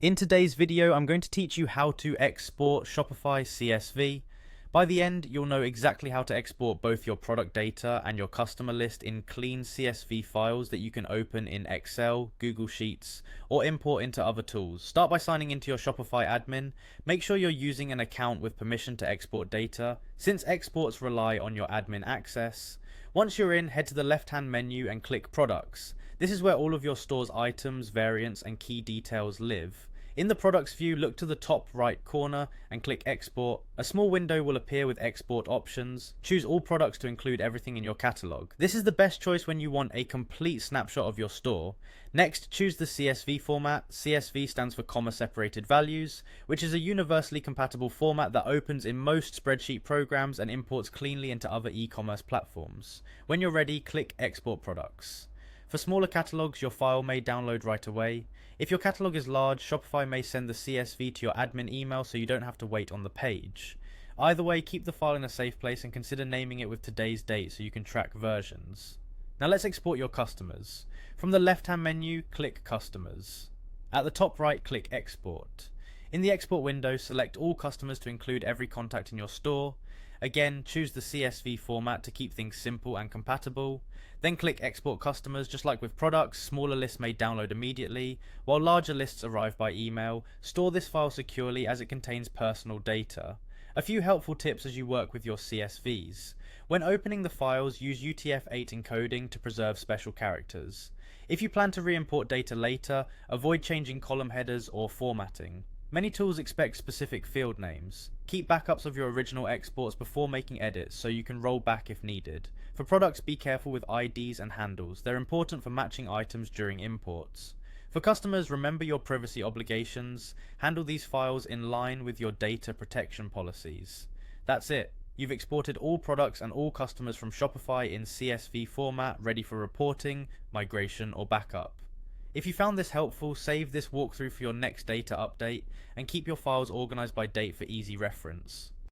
In today's video, I'm going to teach you how to export Shopify CSV. By the end, you'll know exactly how to export both your product data and your customer list in clean CSV files that you can open in Excel, Google Sheets, or import into other tools. Start by signing into your Shopify admin. Make sure you're using an account with permission to export data, since exports rely on your admin access. Once you're in, head to the left-hand menu and click Products. This is where all of your store's items, variants, and key details live. In the products view, look to the top right corner and click Export. A small window will appear with export options. Choose all products to include everything in your catalog. This is the best choice when you want a complete snapshot of your store. Next, choose the CSV format. CSV stands for comma separated values, which is a universally compatible format that opens in most spreadsheet programs and imports cleanly into other e-commerce platforms. When you're ready, click Export Products. For smaller catalogs, your file may download right away. If your catalog is large, Shopify may send the CSV to your admin email so you don't have to wait on the page. Either way, keep the file in a safe place and consider naming it with today's date so you can track versions. Now let's export your customers. From the left-hand menu, click Customers. At the top right, click Export. In the export window, select all customers to include every contact in your store. Again, choose the CSV format to keep things simple and compatible. Then click Export Customers. Just like with products, smaller lists may download immediately, while larger lists arrive by email. Store this file securely as it contains personal data. A few helpful tips as you work with your CSVs. When opening the files, use UTF-8 encoding to preserve special characters. If you plan to re-import data later, avoid changing column headers or formatting. Many tools expect specific field names. Keep backups of your original exports before making edits so you can roll back if needed. For products, be careful with IDs and handles. They're important for matching items during imports. For customers, remember your privacy obligations. Handle these files in line with your data protection policies. That's it. You've exported all products and all customers from Shopify in CSV format, ready for reporting, migration, or backup. If you found this helpful, save this walkthrough for your next data update and keep your files organized by date for easy reference.